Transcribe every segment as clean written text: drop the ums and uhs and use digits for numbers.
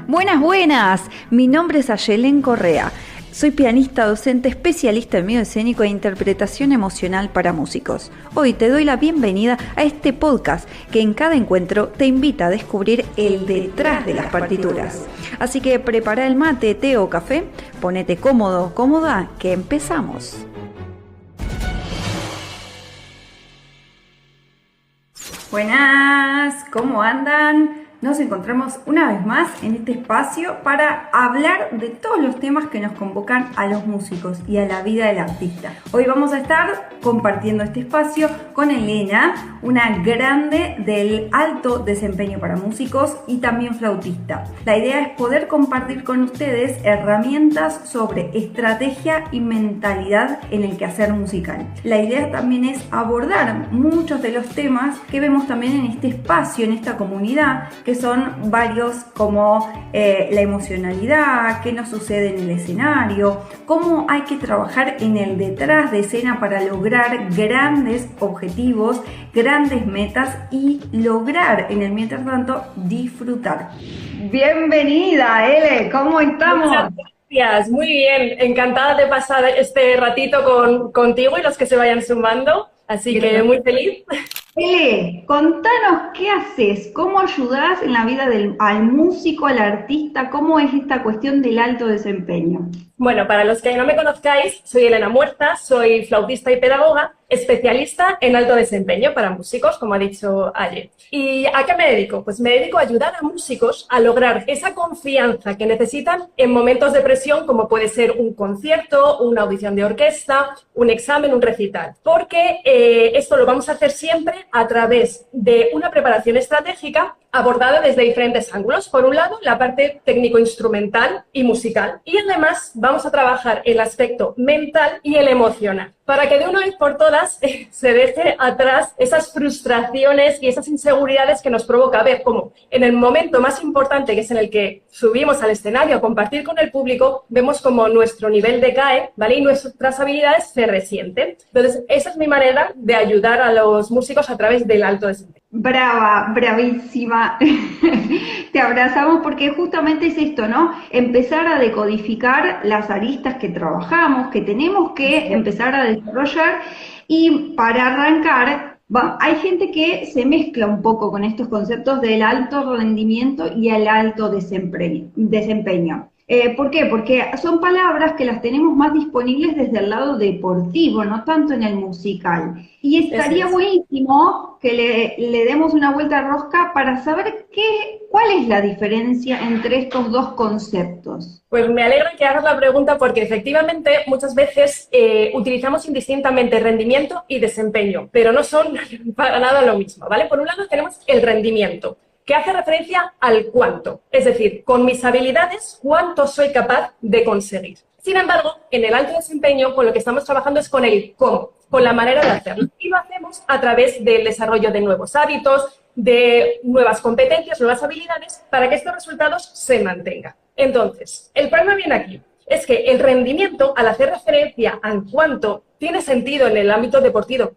Buenas, buenas. Mi nombre es Ayelén Correa. Soy pianista, docente, especialista en medio escénico e interpretación emocional para músicos. Hoy te doy la bienvenida a este podcast que en cada encuentro te invita a descubrir el detrás de las partituras. Así que prepara el mate, té o café, ponete cómodo, cómoda, que empezamos. Buenas, ¿cómo andan? Nos encontramos una vez más en este espacio para hablar de todos los temas que nos convocan a los músicos y a la vida del artista. Hoy vamos a estar compartiendo este espacio con Elena, una grande del alto desempeño para músicos y también flautista. La idea es poder compartir con ustedes herramientas sobre estrategia y mentalidad en el quehacer musical. La idea también es abordar muchos de los temas que vemos también en este espacio, en esta comunidad, que son varios como la emocionalidad, qué nos sucede en el escenario, cómo hay que trabajar en el detrás de escena para lograr grandes objetivos, grandes metas y lograr en el mientras tanto disfrutar. Bienvenida, Ele, ¿cómo estamos? Muchas gracias, muy bien, encantada de pasar este ratito contigo y los que se vayan sumando, así que muy feliz. Ele, contanos qué haces, cómo ayudás en la vida al músico, al artista, cómo es esta cuestión del alto desempeño. Bueno, para los que no me conozcáis, soy Elena Muerta, soy flautista y pedagoga, especialista en alto desempeño para músicos, como ha dicho ayer. ¿Y a qué me dedico? Pues me dedico a ayudar a músicos a lograr esa confianza que necesitan en momentos de presión, como puede ser un concierto, una audición de orquesta, un examen, un recital. Porque esto lo vamos a hacer siempre a través de una preparación estratégica abordada desde diferentes ángulos. Por un lado, la parte técnico-instrumental y musical. Y además vamos a trabajar el aspecto mental y el emocional, para que de una vez por todas se deje atrás esas frustraciones y esas inseguridades que nos provoca ver cómo en el momento más importante, que es en el que subimos al escenario a compartir con el público, vemos como nuestro nivel decae, ¿vale? Y nuestras habilidades se resienten. Entonces, esa es mi manera de ayudar a los músicos a través del alto desempeño. Brava, bravísima. Te abrazamos porque justamente es esto, ¿no? Empezar a decodificar las aristas que trabajamos, que tenemos que empezar a desarrollar, y para arrancar, hay gente que se mezcla un poco con estos conceptos del alto rendimiento y el alto desempeño. ¿Por qué? Porque son palabras que las tenemos más disponibles desde el lado deportivo, no tanto en el musical. Y estaría buenísimo que le demos una vuelta a rosca para saber cuál es la diferencia entre estos dos conceptos. Pues me alegra que hagas la pregunta porque efectivamente muchas veces utilizamos indistintamente rendimiento y desempeño, pero no son para nada lo mismo, ¿vale? Por un lado tenemos el rendimiento, que hace referencia al cuánto, es decir, con mis habilidades, cuánto soy capaz de conseguir. Sin embargo, en el alto desempeño, con lo que estamos trabajando es con el cómo, con la manera de hacerlo. Y lo hacemos a través del desarrollo de nuevos hábitos, de nuevas competencias, nuevas habilidades, para que estos resultados se mantengan. Entonces, el problema viene aquí. Es que el rendimiento, al hacer referencia al cuánto, tiene sentido en el ámbito deportivo,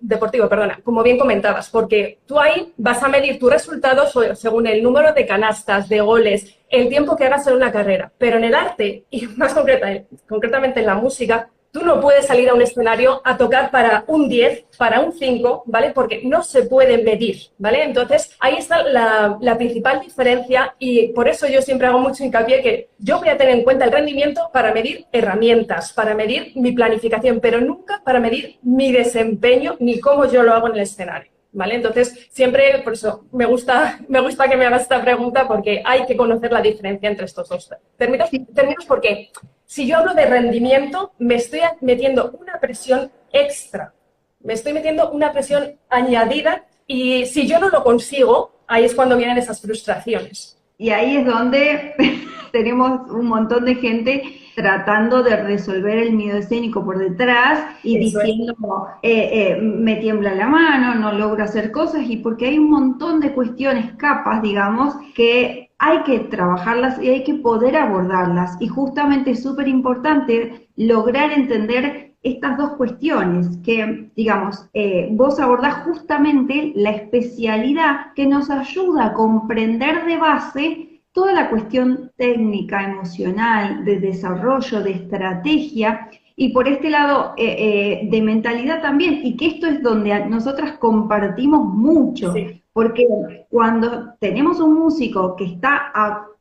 como bien comentabas, porque tú ahí vas a medir tus resultados según el número de canastas, de goles, el tiempo que hagas en una carrera. Pero en el arte, y más concretamente en la música, tú no puedes salir a un escenario a tocar para un 10, para un 5, ¿vale? Porque no se puede medir, ¿vale? Entonces, ahí está la principal diferencia y por eso yo siempre hago mucho hincapié que yo voy a tener en cuenta el rendimiento para medir herramientas, para medir mi planificación, pero nunca para medir mi desempeño ni cómo yo lo hago en el escenario, ¿vale? Entonces, siempre, por eso, me gusta que me hagas esta pregunta porque hay que conocer la diferencia entre estos dos términos porque si yo hablo de rendimiento, me estoy metiendo una presión extra, me estoy metiendo una presión añadida y si yo no lo consigo, ahí es cuando vienen esas frustraciones. Y ahí es donde tenemos un montón de gente tratando de resolver el miedo escénico por detrás y diciendo, me tiembla la mano, no logro hacer cosas, y porque hay un montón de cuestiones, capas, digamos, que hay que trabajarlas y hay que poder abordarlas. Y justamente es súper importante lograr entender estas dos cuestiones, que, digamos, vos abordás justamente la especialidad que nos ayuda a comprender de base toda la cuestión técnica, emocional, de desarrollo, de estrategia, y por este lado de mentalidad también, y que esto es donde nosotras compartimos mucho, Sí. porque cuando tenemos un músico que está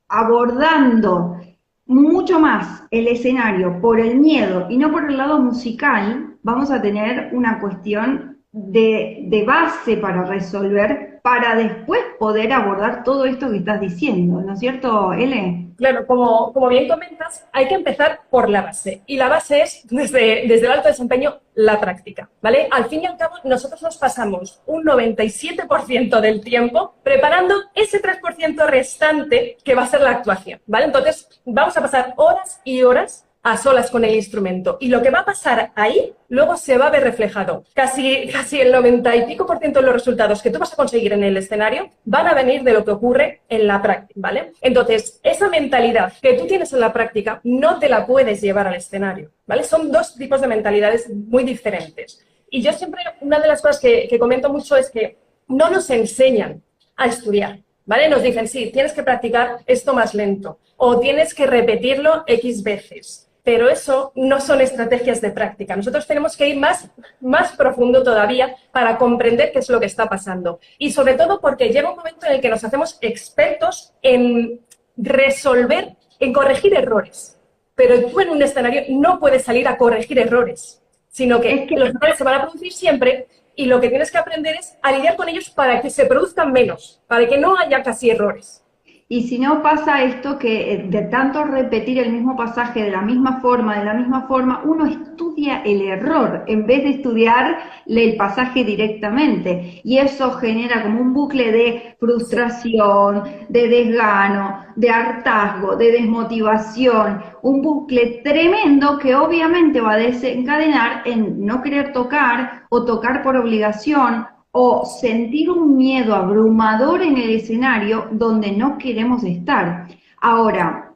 abordando mucho más el escenario por el miedo y no por el lado musical, vamos a tener una cuestión de base para resolver, para después poder abordar todo esto que estás diciendo, ¿no es cierto, Ele? Claro, como bien comentas, hay que empezar por la base. Y la base es, desde el alto desempeño, la práctica, ¿vale? Al fin y al cabo, nosotros nos pasamos un 97% del tiempo preparando ese 3% restante que va a ser la actuación, ¿vale? Entonces, vamos a pasar horas y horas a solas con el instrumento. Y lo que va a pasar ahí, luego se va a ver reflejado. Casi el 90 y pico % de los resultados que tú vas a conseguir en el escenario van a venir de lo que ocurre en la práctica, ¿vale? Entonces, esa mentalidad que tú tienes en la práctica no te la puedes llevar al escenario, ¿vale? Son dos tipos de mentalidades muy diferentes. Y yo siempre, una de las cosas que comento mucho es que no nos enseñan a estudiar, ¿vale? Nos dicen, sí, tienes que practicar esto más lento o tienes que repetirlo X veces. Pero eso no son estrategias de práctica. Nosotros tenemos que ir más profundo todavía para comprender qué es lo que está pasando. Y sobre todo porque llega un momento en el que nos hacemos expertos en resolver, en corregir errores. Pero tú en un escenario no puedes salir a corregir errores, sino que los errores se van a producir siempre y lo que tienes que aprender es a lidiar con ellos para que se produzcan menos, para que no haya casi errores. Y si no pasa esto que de tanto repetir el mismo pasaje de la misma forma, uno estudia el error en vez de estudiar el pasaje directamente. Y eso genera como un bucle de frustración, de desgano, de hartazgo, de desmotivación, un bucle tremendo que obviamente va a desencadenar en no querer tocar o tocar por obligación, o sentir un miedo abrumador en el escenario donde no queremos estar. Ahora,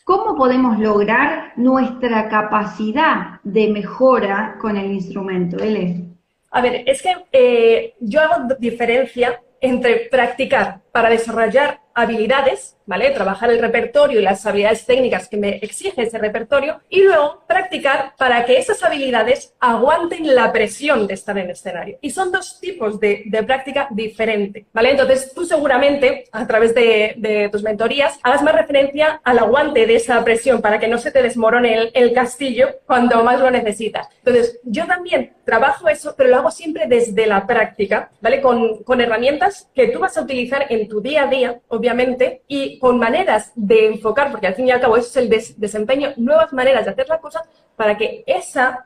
¿cómo podemos lograr nuestra capacidad de mejora con el instrumento, Ele? A ver, es que yo hago diferencia entre practicar para desarrollar habilidades, ¿vale? Trabajar el repertorio y las habilidades técnicas que me exige ese repertorio y luego practicar para que esas habilidades aguanten la presión de estar en el escenario. Y son dos tipos de práctica diferente, ¿vale? Entonces tú seguramente a través de tus mentorías hagas más referencia al aguante de esa presión para que no se te desmorone el castillo cuando más lo necesitas. Entonces yo también trabajo eso, pero lo hago siempre desde la práctica, ¿vale? Con herramientas que tú vas a utilizar en tu día a día, obviamente, y con maneras de enfocar, porque al fin y al cabo eso es el desempeño, nuevas maneras de hacer la cosa para que esa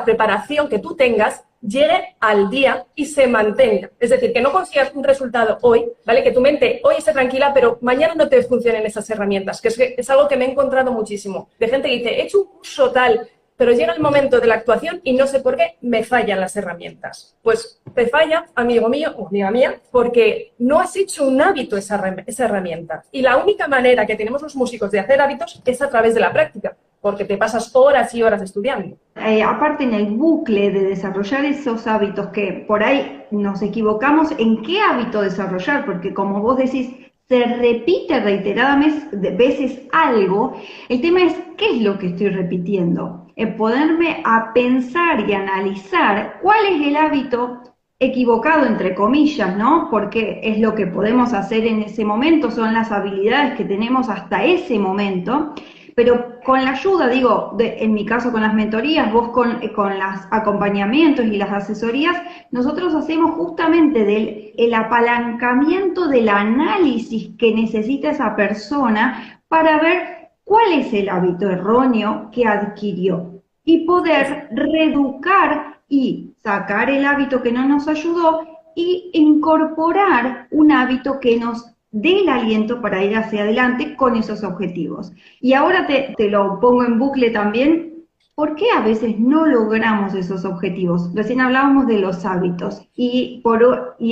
preparación que tú tengas llegue al día y se mantenga. Es decir, que no consigas un resultado hoy, ¿vale? Que tu mente hoy esté tranquila, pero mañana no te funcionen esas herramientas, que es algo que me he encontrado muchísimo. De gente que dice, he hecho un curso tal, pero llega el momento de la actuación y no sé por qué me fallan las herramientas. Pues te falla, amigo mío o amiga mía, porque no has hecho un hábito esa herramienta. Y la única manera que tenemos los músicos de hacer hábitos es a través de la práctica, porque te pasas horas y horas estudiando. Aparte en el bucle de desarrollar esos hábitos que por ahí nos equivocamos en qué hábito desarrollar, porque como vos decís, se repite reiteradamente veces algo, el tema es ¿qué es lo que estoy repitiendo? Ponerme a pensar y analizar cuál es el hábito equivocado, entre comillas, ¿no? Porque es lo que podemos hacer en ese momento, son las habilidades que tenemos hasta ese momento, pero con la ayuda, digo, en mi caso con las mentorías, vos con los acompañamientos y las asesorías, nosotros hacemos justamente el apalancamiento del análisis que necesita esa persona para ver cuál es el hábito erróneo que adquirió y poder reeducar y sacar el hábito que no nos ayudó y incorporar un hábito que nos dé el aliento para ir hacia adelante con esos objetivos. Y ahora te lo pongo en bucle también, ¿por qué a veces no logramos esos objetivos? Recién hablábamos de los hábitos y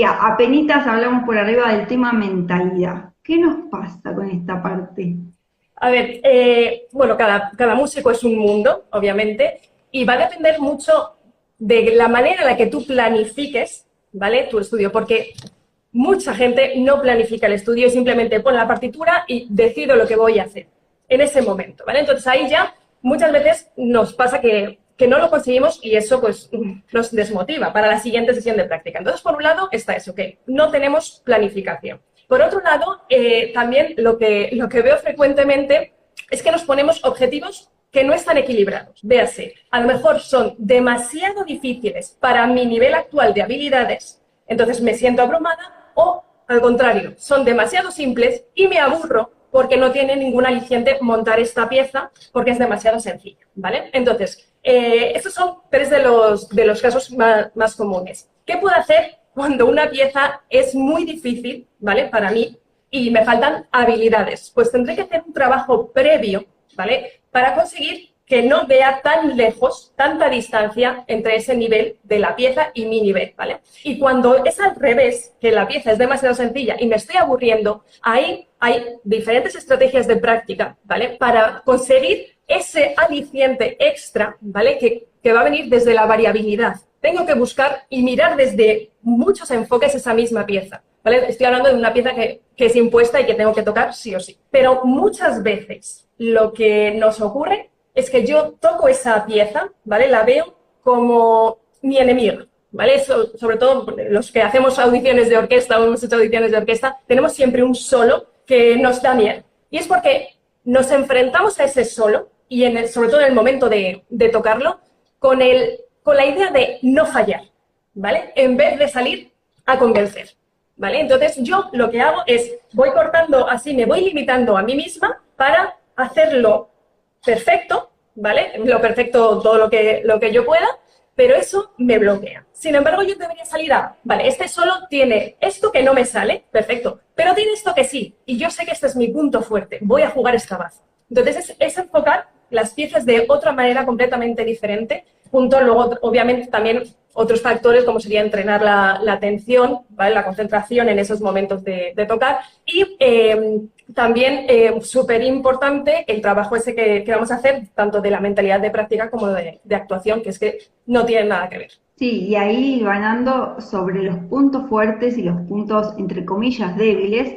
apenitas hablamos por arriba del tema mentalidad. ¿Qué nos pasa con esta parte? A ver, bueno, cada músico es un mundo, obviamente, y va a depender mucho de la manera en la que tú planifiques, ¿vale? Tu estudio, porque mucha gente no planifica el estudio y simplemente pone la partitura y decido lo que voy a hacer en ese momento, ¿vale? Entonces ahí ya muchas veces nos pasa que no lo conseguimos y eso pues nos desmotiva para la siguiente sesión de práctica. Entonces, por un lado está eso, que no tenemos planificación. Por otro lado, también lo que veo frecuentemente es que nos ponemos objetivos que no están equilibrados. Véase, a lo mejor son demasiado difíciles para mi nivel actual de habilidades, entonces me siento abrumada, o al contrario, son demasiado simples y me aburro porque no tiene ningún aliciente montar esta pieza porque es demasiado sencilla, ¿vale? Entonces, estos son tres de los casos más comunes. ¿Qué puedo hacer cuando una pieza es muy difícil, ¿vale? Para mí, y me faltan habilidades? Pues tendré que hacer un trabajo previo, ¿vale? Para conseguir que no vea tan lejos, tanta distancia entre ese nivel de la pieza y mi nivel, ¿vale? Y cuando es al revés, que la pieza es demasiado sencilla y me estoy aburriendo, ahí hay diferentes estrategias de práctica, ¿vale? Para conseguir ese aliciente extra, ¿vale? Que va a venir desde la variabilidad. Tengo que buscar y mirar desde muchos enfoques esa misma pieza, ¿vale? Estoy hablando de una pieza que es impuesta y que tengo que tocar sí o sí. Pero muchas veces lo que nos ocurre es que yo toco esa pieza, ¿vale? La veo como mi enemigo, ¿vale? Sobre todo los que hacemos audiciones de orquesta o hemos hecho audiciones de orquesta, tenemos siempre un solo que nos da miedo. Y es porque nos enfrentamos a ese solo, y sobre todo en el momento de tocarlo, con la idea de no fallar, ¿vale? En vez de salir a convencer, ¿vale? Entonces yo lo que hago es, voy cortando así, me voy limitando a mí misma para hacerlo perfecto, ¿vale? Lo perfecto, todo lo que yo pueda, pero eso me bloquea. Sin embargo, yo debería salir vale, este solo tiene esto que no me sale, perfecto, pero tiene esto que sí, y yo sé que este es mi punto fuerte, voy a jugar esta baza. Entonces, es enfocar las piezas de otra manera completamente diferente, junto luego, obviamente, también otros factores como sería entrenar la atención, ¿vale? La concentración en esos momentos de tocar y también, súper importante, el trabajo ese que vamos a hacer, tanto de la mentalidad de práctica como de actuación, que es que no tienen nada que ver. Sí, y ahí ganando sobre los puntos fuertes y los puntos, entre comillas, débiles,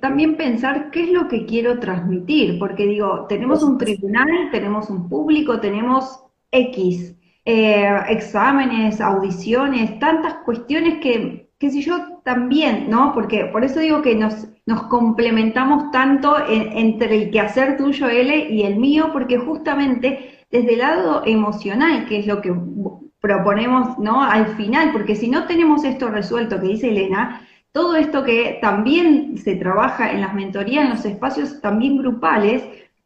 también pensar qué es lo que quiero transmitir, porque digo, tenemos un tribunal, tenemos un público, tenemos X, exámenes, audiciones, tantas cuestiones que si yo también, ¿no? Porque por eso digo que nos complementamos tanto entre el quehacer tuyo, L, y el mío, porque justamente desde el lado emocional, que es lo que proponemos, ¿no? Al final, porque si no tenemos esto resuelto, que dice Elena, todo esto que también se trabaja en las mentorías, en los espacios también grupales,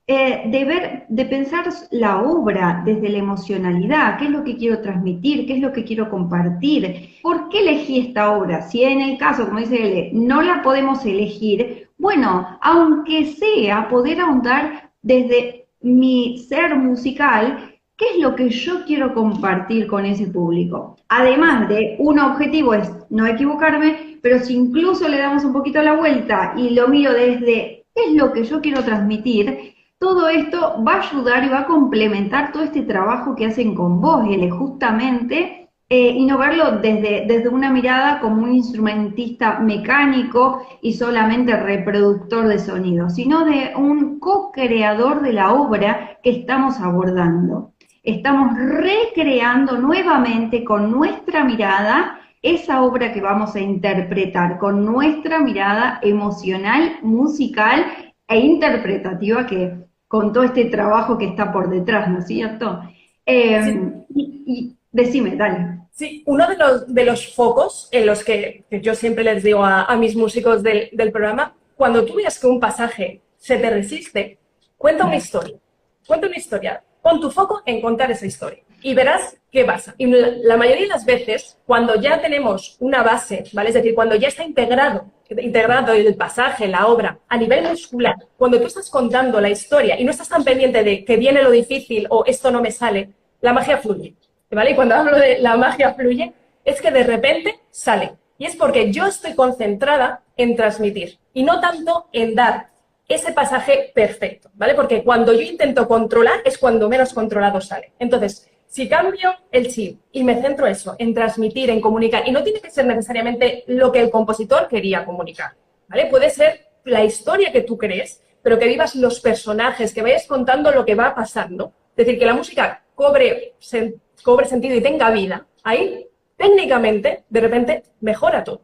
de pensar la obra desde la emocionalidad, qué es lo que quiero transmitir, qué es lo que quiero compartir, por qué elegí esta obra. Si en el caso, como dice Ele, no la podemos elegir, bueno, aunque sea poder ahondar desde mi ser musical, ¿qué es lo que yo quiero compartir con ese público? Además de un objetivo es no equivocarme, pero si incluso le damos un poquito la vuelta y lo miro desde qué es lo que yo quiero transmitir, todo esto va a ayudar y va a complementar todo este trabajo que hacen con vos, Ele, justamente, y no verlo desde una mirada como un instrumentista mecánico y solamente reproductor de sonido, sino de un co-creador de la obra que estamos abordando. Estamos recreando nuevamente con nuestra mirada esa obra que vamos a interpretar, con nuestra mirada emocional, musical e interpretativa, que con todo este trabajo que está por detrás, ¿no es cierto? Sí. Y decime, dale. Sí, uno de los focos en los que yo siempre les digo a mis músicos del programa, cuando tú veas que un pasaje se te resiste, cuenta una historia. Cuenta una historia. Pon tu foco en contar esa historia y verás qué pasa. Y la mayoría de las veces, cuando ya tenemos una base, ¿vale? Es decir, cuando ya está integrado el pasaje, la obra, a nivel muscular, cuando tú estás contando la historia y no estás tan pendiente de que viene lo difícil o esto no me sale, la magia fluye, ¿vale? Y cuando hablo de la magia fluye, es que de repente sale. Y es porque yo estoy concentrada en transmitir y no tanto en dar ese pasaje perfecto, ¿vale? Porque cuando yo intento controlar es cuando menos controlado sale. Entonces, Si cambio el chip y me centro eso, en transmitir, en comunicar, y no tiene que ser necesariamente lo que el compositor quería comunicar, ¿vale? Puede ser la historia que tú crees, pero que vivas los personajes, que vayas contando lo que va pasando. Es decir, que la música cobre sentido y tenga vida. Ahí, técnicamente, de repente, mejora todo.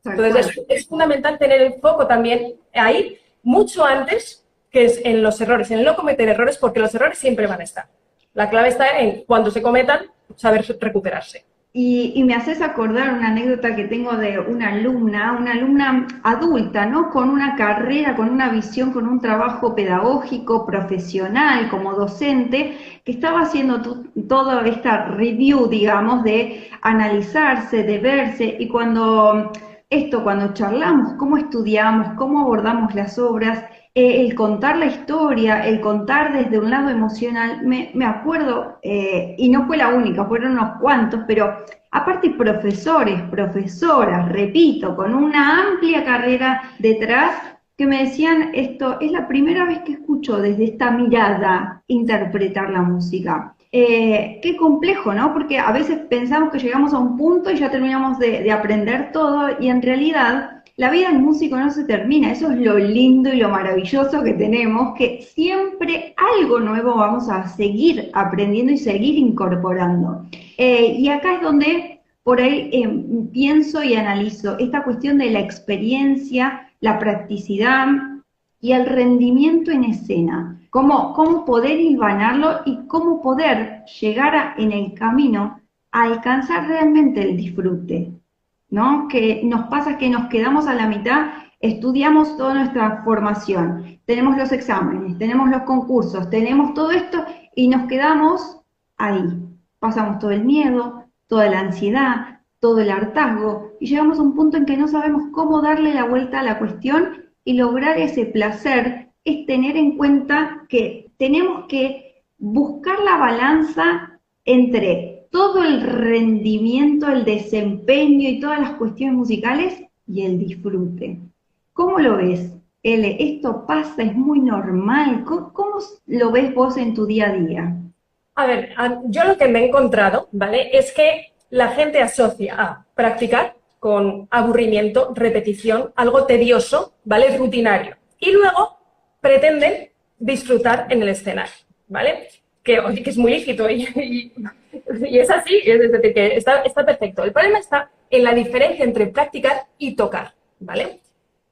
Entonces, es fundamental tener el foco también ahí, mucho antes que es en los errores, en no cometer errores, porque los errores siempre van a estar. La clave está en, cuando se cometan, saber recuperarse. Y me haces acordar una anécdota que tengo de una alumna adulta, ¿no? Con una carrera, con una visión, con un trabajo pedagógico, profesional, como docente, que estaba haciendo toda esta review, digamos, de analizarse, de verse, y cuando charlamos, cómo estudiamos, cómo abordamos las obras, el contar la historia, el contar desde un lado emocional, me acuerdo, y no fue la única, fueron unos cuantos, pero aparte profesores, profesoras, repito, con una amplia carrera detrás, que me decían, esto es la primera vez que escucho desde esta mirada interpretar la música. Qué complejo, ¿no? Porque a veces pensamos que llegamos a un punto y ya terminamos de aprender todo, y en realidad la vida del músico no se termina. Eso es lo lindo y lo maravilloso que tenemos, que siempre algo nuevo vamos a seguir aprendiendo y seguir incorporando. Y acá es donde por ahí pienso y analizo esta cuestión de la experiencia, la practicidad y el rendimiento en escena. Cómo poder hilvanarlo y cómo poder llegar en el camino a alcanzar realmente el disfrute, ¿no? Que nos pasa que nos quedamos a la mitad, estudiamos toda nuestra formación, tenemos los exámenes, tenemos los concursos, tenemos todo esto y nos quedamos ahí. Pasamos todo el miedo, toda la ansiedad, todo el hartazgo, y llegamos a un punto en que no sabemos cómo darle la vuelta a la cuestión y lograr ese placer. Es tener en cuenta que tenemos que buscar la balanza entre todo el rendimiento, el desempeño y todas las cuestiones musicales y el disfrute. ¿Cómo lo ves, Ele? ¿Esto pasa? ¿Es muy normal? ¿Cómo lo ves vos en tu día a día? A ver, yo lo que me he encontrado, ¿vale? Es que la gente asocia a practicar con aburrimiento, repetición, algo tedioso, ¿vale? Rutinario. Y luego pretenden disfrutar en el escenario, ¿vale? Que es muy lícito y es así, es decir, que está perfecto. El problema está en la diferencia entre practicar y tocar, ¿vale?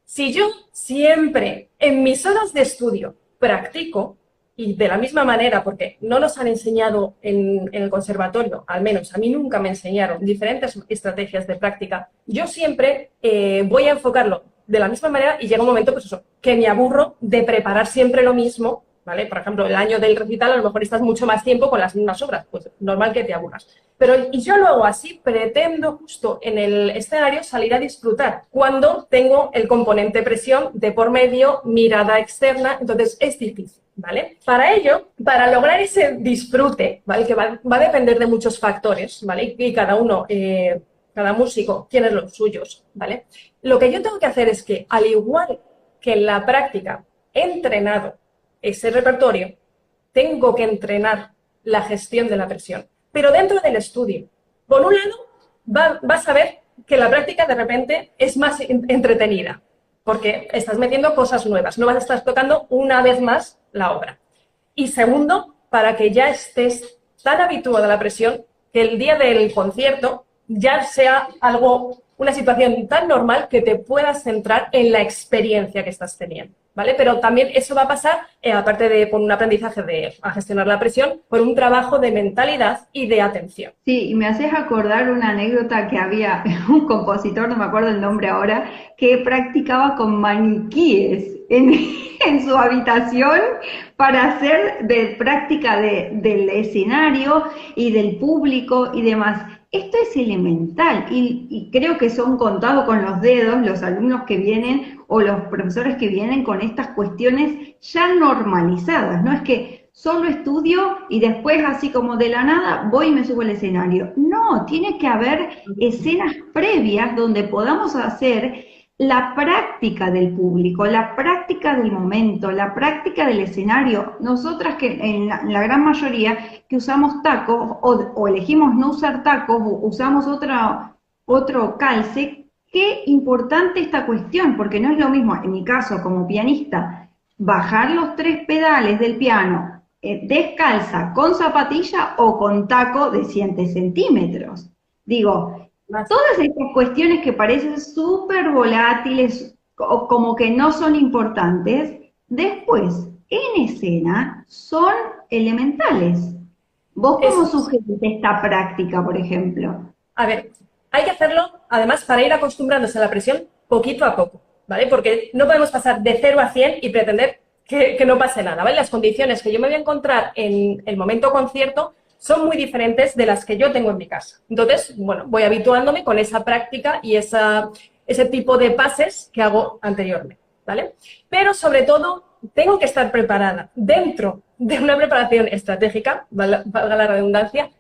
Si yo siempre en mis horas de estudio practico, y de la misma manera, porque no nos han enseñado en el conservatorio, al menos a mí nunca me enseñaron diferentes estrategias de práctica, yo siempre voy a enfocarlo de la misma manera y llega un momento, pues eso, que me aburro de preparar siempre lo mismo, ¿vale? Por ejemplo, el año del recital a lo mejor estás mucho más tiempo con las mismas obras, pues normal que te aburras. Pero y yo lo hago así, pretendo justo en el escenario salir a disfrutar cuando tengo el componente presión de por medio, mirada externa, entonces es difícil, ¿vale? Para ello, para lograr ese disfrute, ¿vale? Que va a depender de muchos factores, ¿vale? Y cada uno, cada músico tiene los suyos, ¿vale? Lo que yo tengo que hacer es que, al igual que en la práctica he entrenado ese repertorio, tengo que entrenar la gestión de la presión. Pero dentro del estudio, por un lado, vas a ver que la práctica de repente es más entretenida, porque estás metiendo cosas nuevas, no vas a estar tocando una vez más la obra. Y segundo, para que ya estés tan habituado a la presión que el día del concierto ya sea algo, una situación tan normal que te puedas centrar en la experiencia que estás teniendo, ¿vale? Pero también eso va a pasar, aparte de por un aprendizaje a gestionar la presión, por un trabajo de mentalidad y de atención. Sí, y me haces acordar una anécdota que había un compositor, no me acuerdo el nombre ahora, que practicaba con maniquíes en su habitación para hacer de práctica del escenario y del público y demás. Esto es elemental y creo que son contados con los dedos los alumnos que vienen o los profesores que vienen con estas cuestiones ya normalizadas. No es que solo estudio y después así como de la nada voy y me subo al escenario. No, tiene que haber escenas previas donde podamos hacer la práctica del público, la práctica del momento, la práctica del escenario. Nosotras que en la gran mayoría que usamos tacos o elegimos no usar tacos o usamos otro calce, qué importante esta cuestión, porque no es lo mismo, en mi caso como pianista, bajar los 3 pedales del piano descalza, con zapatilla o con taco de 7 centímetros. Digo, todas estas cuestiones que parecen súper volátiles o como que no son importantes, después en escena son elementales. ¿Vos cómo Eso. sugerís esta práctica, por ejemplo? A ver, hay que hacerlo, además, para ir acostumbrándose a la presión poquito a poco, ¿vale? Porque no podemos pasar de 0 a 100 y pretender que no pase nada, ¿vale? Las condiciones que yo me voy a encontrar en el momento concierto son muy diferentes de las que yo tengo en mi casa. Entonces, bueno, voy habituándome con esa práctica y ese tipo de pases que hago anteriormente, ¿vale? Pero, sobre todo, tengo que estar preparada dentro de una preparación estratégica, valga la redundancia,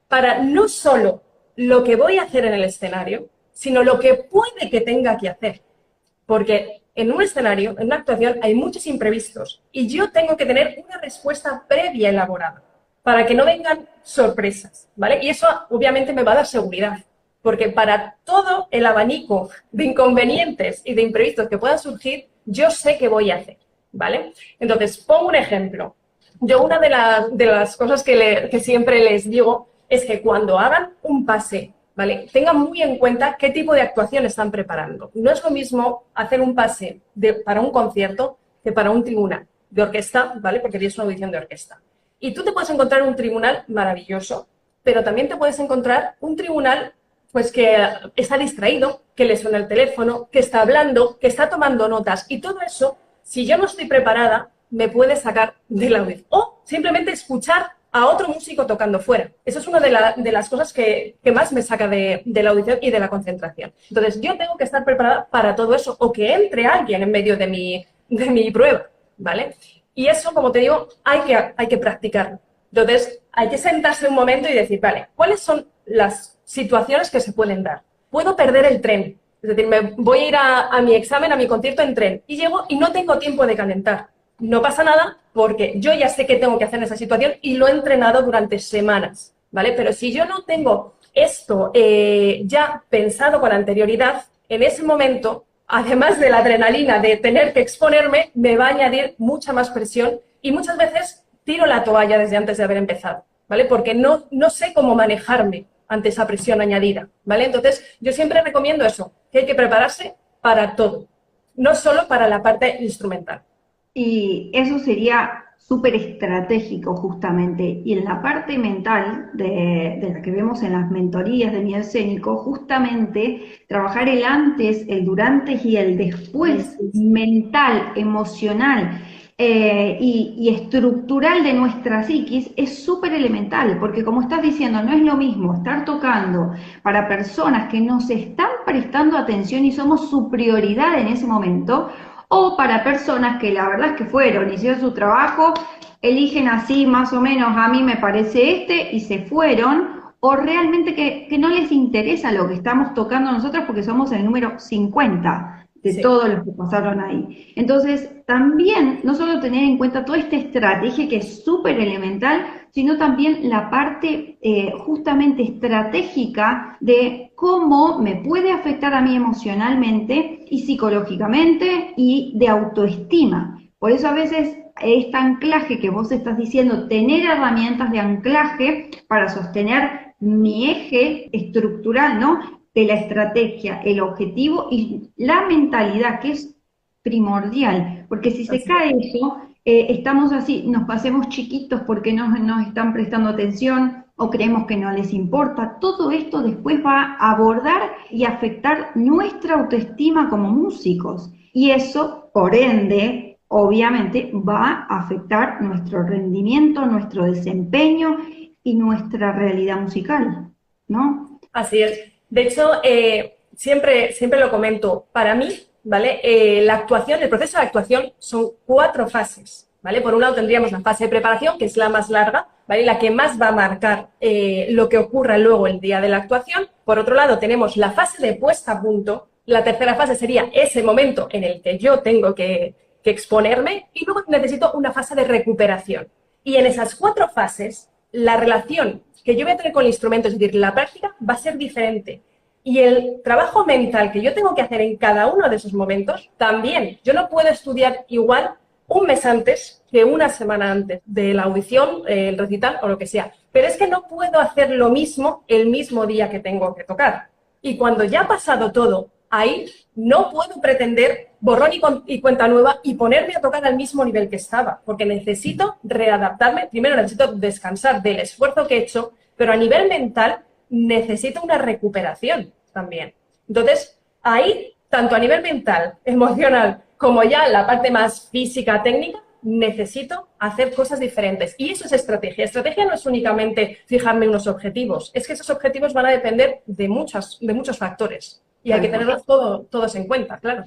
para no solo lo que voy a hacer en el escenario, sino lo que puede que tenga que hacer. Porque en un escenario, en una actuación, hay muchos imprevistos y yo tengo que tener una respuesta previa elaborada para que no vengan sorpresas, ¿vale? Y eso obviamente me va a dar seguridad, porque para todo el abanico de inconvenientes y de imprevistos que puedan surgir, yo sé qué voy a hacer, ¿vale? Entonces, pongo un ejemplo. Yo una de las cosas que siempre les digo es que cuando hagan un pase, ¿vale? Tengan muy en cuenta qué tipo de actuación están preparando. No es lo mismo hacer un pase para un concierto que para un tribunal de orquesta, ¿vale? Porque tienes una audición de orquesta. Y tú te puedes encontrar un tribunal maravilloso, pero también te puedes encontrar un tribunal pues que está distraído, que le suena el teléfono, que está hablando, que está tomando notas. Y todo eso, si yo no estoy preparada, me puede sacar de la audición. O simplemente escuchar a otro músico tocando fuera. Eso es una de las cosas que más me saca de la audición y de la concentración. Entonces, yo tengo que estar preparada para todo eso o que entre alguien en medio de mi prueba, ¿vale? Y eso, como te digo, hay que practicarlo. Entonces, hay que sentarse un momento y decir, vale, ¿cuáles son las situaciones que se pueden dar? Puedo perder el tren. Es decir, me voy a ir a mi examen, a mi concierto en tren y llego y no tengo tiempo de calentar. No pasa nada porque yo ya sé qué tengo que hacer en esa situación y lo he entrenado durante semanas, ¿vale? Pero si yo no tengo esto ya pensado con anterioridad, en ese momento, además de la adrenalina de tener que exponerme, me va a añadir mucha más presión y muchas veces tiro la toalla desde antes de haber empezado, ¿vale? Porque no sé cómo manejarme ante esa presión añadida, ¿vale? Entonces, yo siempre recomiendo eso, que hay que prepararse para todo, no solo para la parte instrumental. Y eso sería súper estratégico justamente. Y en la parte mental de la que vemos en las mentorías de miedo escénico, justamente trabajar el antes, el durante y el después mental, emocional y estructural de nuestra psiquis es súper elemental, porque como estás diciendo, no es lo mismo estar tocando para personas que nos están prestando atención y somos su prioridad en ese momento, o para personas que la verdad es que fueron, hicieron su trabajo, eligen así más o menos, a mí me parece y se fueron, o realmente que no les interesa lo que estamos tocando nosotros porque somos el número 50 de Sí. todos los que pasaron ahí. Entonces, también, no solo tener en cuenta toda esta estrategia que es súper elemental, sino también la parte justamente estratégica de cómo me puede afectar a mí emocionalmente y psicológicamente y de autoestima. Por eso a veces este anclaje que vos estás diciendo, tener herramientas de anclaje para sostener mi eje estructural, ¿no? De la estrategia, el objetivo y la mentalidad, que es primordial, porque si se cae eso, estamos así, nos pasemos chiquitos porque no nos están prestando atención o creemos que no les importa. Todo esto después va a abordar y afectar nuestra autoestima como músicos. Y eso, por ende, obviamente, va a afectar nuestro rendimiento, nuestro desempeño y nuestra realidad musical, ¿no? Así es. De hecho, siempre lo comento, para mí, ¿vale? La actuación, el proceso de actuación son 4 fases, ¿vale? Por un lado tendríamos la fase de preparación, que es la más larga, ¿vale? La que más va a marcar lo que ocurra luego el día de la actuación. Por otro lado tenemos la fase de puesta a punto La tercera fase sería ese momento en el que yo tengo que exponerme y luego necesito una fase de recuperación. Y en esas 4 fases, la relación que yo voy a tener con el instrumento, es decir, la práctica, va a ser diferente. Y el trabajo mental que yo tengo que hacer en cada uno de esos momentos, también. Yo no puedo estudiar igual un mes antes que una semana antes de la audición, el recital o lo que sea. Pero es que no puedo hacer lo mismo el mismo día que tengo que tocar. Y cuando ya ha pasado todo, ahí no puedo pretender borrón y cuenta nueva y ponerme a tocar al mismo nivel que estaba, porque necesito readaptarme. Primero necesito descansar del esfuerzo que he hecho, pero a nivel mental necesito una recuperación también. Entonces, ahí, tanto a nivel mental, emocional, como ya la parte más física, técnica, necesito hacer cosas diferentes. Y eso es estrategia. Estrategia no es únicamente fijarme unos objetivos, es que esos objetivos van a depender de muchos factores. Y hay que tenerlos todos en cuenta, claro.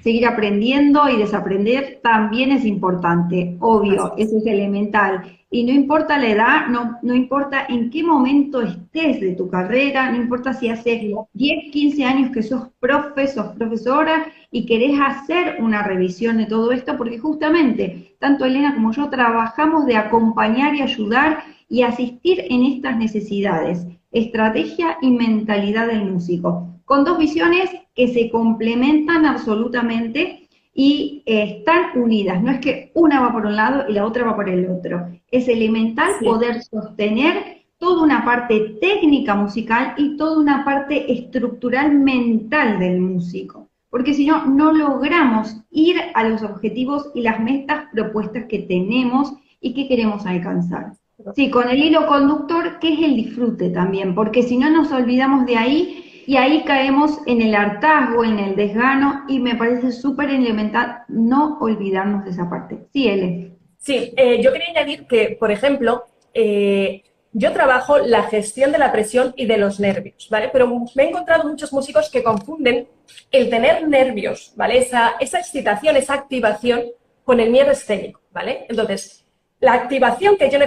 Seguir aprendiendo y desaprender también es importante, obvio, eso es elemental. Y no importa la edad, no importa en qué momento estés de tu carrera, no importa si hace 10, 15 años que sos profesora y querés hacer una revisión de todo esto, porque justamente tanto Elena como yo trabajamos de acompañar y ayudar y asistir en estas necesidades, estrategia y mentalidad del músico, con 2 visiones que se complementan absolutamente y están unidas. No es que una va por un lado y la otra va por el otro. Es elemental poder sostener toda una parte técnica musical y toda una parte estructural mental del músico. Porque si no, no logramos ir a los objetivos y las metas propuestas que tenemos y que queremos alcanzar. Sí, con el hilo conductor, que es el disfrute también, porque si no nos olvidamos de ahí y ahí caemos en el hartazgo, en el desgano, y me parece súper elemental no olvidarnos de esa parte. Sí, Ele. Sí, yo quería añadir que, por ejemplo, yo trabajo la gestión de la presión y de los nervios, ¿vale? Pero me he encontrado muchos músicos que confunden el tener nervios, ¿vale? Esa excitación, esa activación con el miedo escénico, ¿vale? Entonces, la activación que yo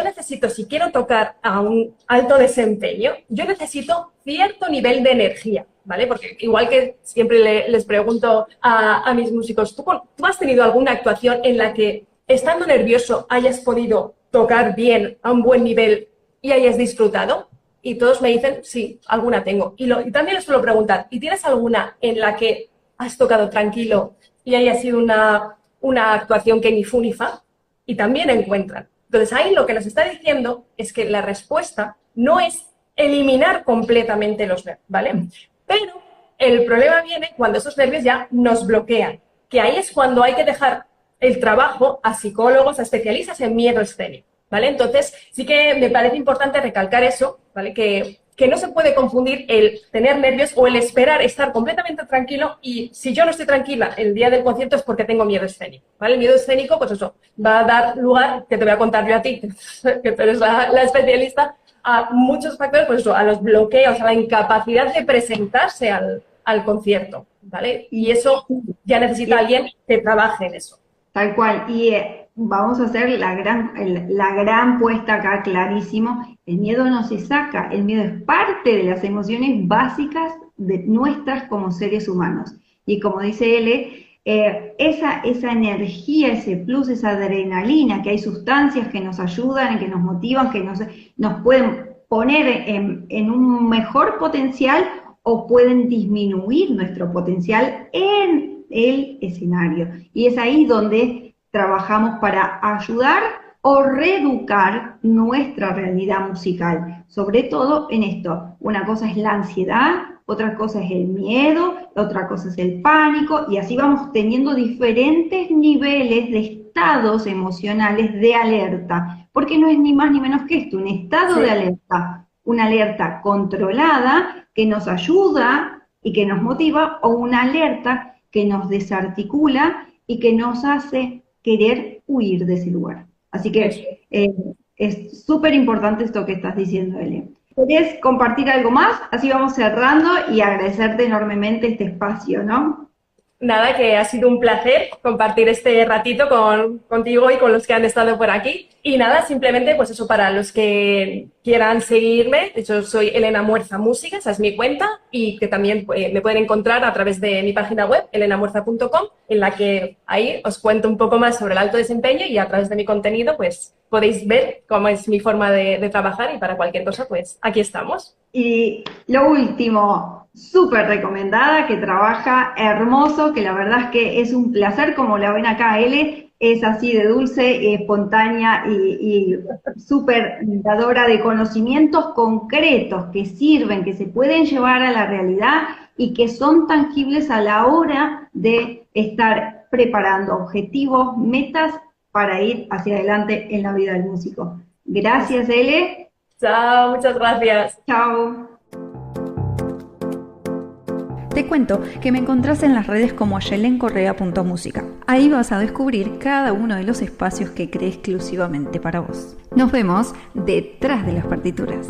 necesito si quiero tocar a un alto desempeño, yo necesito cierto nivel de energía, ¿vale? Porque igual que siempre les pregunto a mis músicos, ¿tú has tenido alguna actuación en la que, estando nervioso, hayas podido tocar bien, a un buen nivel y hayas disfrutado? Y todos me dicen, sí, alguna tengo. Y también les suelo preguntar, ¿y tienes alguna en la que has tocado tranquilo y haya sido una actuación que ni fu ni fa? Y también encuentran. Entonces ahí lo que nos está diciendo es que la respuesta no es eliminar completamente los nervios, ¿vale? Pero el problema viene cuando esos nervios ya nos bloquean, que ahí es cuando hay que dejar el trabajo a psicólogos, a especialistas en miedo escénico, ¿vale? Entonces sí que me parece importante recalcar eso, ¿vale? Que no se puede confundir el tener nervios o el esperar estar completamente tranquilo, y si yo no estoy tranquila el día del concierto es porque tengo miedo escénico, ¿vale? El miedo escénico, pues eso, va a dar lugar, que te voy a contar yo a ti, que tú eres la especialista, a muchos factores, pues eso, a los bloqueos, a la incapacidad de presentarse al concierto, ¿vale? Y eso ya necesita alguien que trabaje en eso. Tal cual, y vamos a hacer la gran puesta acá, clarísimo. El miedo no se saca, el miedo es parte de las emociones básicas de nuestras como seres humanos. Y como dice Ele, esa energía, ese plus, esa adrenalina, que hay sustancias que nos ayudan, que nos motivan, que nos pueden poner en un mejor potencial o pueden disminuir nuestro potencial en el escenario. Y es ahí donde trabajamos para ayudar o reeducar nuestra realidad musical. Sobre todo en esto. Una cosa es la ansiedad, otra cosa es el miedo, otra cosa es el pánico, y así vamos teniendo diferentes niveles de estados emocionales de alerta. Porque no es ni más ni menos que esto, un estado de alerta. Una alerta controlada que nos ayuda y que nos motiva, o una alerta que nos desarticula y que nos hace querer huir de ese lugar. Así que es súper importante esto que estás diciendo, Ele. ¿Querés compartir algo más? Así vamos cerrando y agradecerte enormemente este espacio, ¿no? Nada, que ha sido un placer compartir este ratito contigo y con los que han estado por aquí. Y nada, simplemente pues eso, para los que quieran seguirme, de hecho soy Elena Muerza Música, esa es mi cuenta, y que también me pueden encontrar a través de mi página web, elenamuerza.com, en la que ahí os cuento un poco más sobre el alto desempeño y a través de mi contenido pues podéis ver cómo es mi forma de trabajar y para cualquier cosa pues aquí estamos. Y lo último, súper recomendada, que trabaja hermoso, que la verdad es que es un placer, como la ven acá, Ele, es así de dulce, espontánea y súper dadora de conocimientos concretos que sirven, que se pueden llevar a la realidad y que son tangibles a la hora de estar preparando objetivos, metas para ir hacia adelante en la vida del músico. Gracias, Ele. Chao, muchas gracias. Chao. Te cuento que me encontrás en las redes como yelencorrea.música. Ahí vas a descubrir cada uno de los espacios que creé exclusivamente para vos. Nos vemos detrás de las partituras.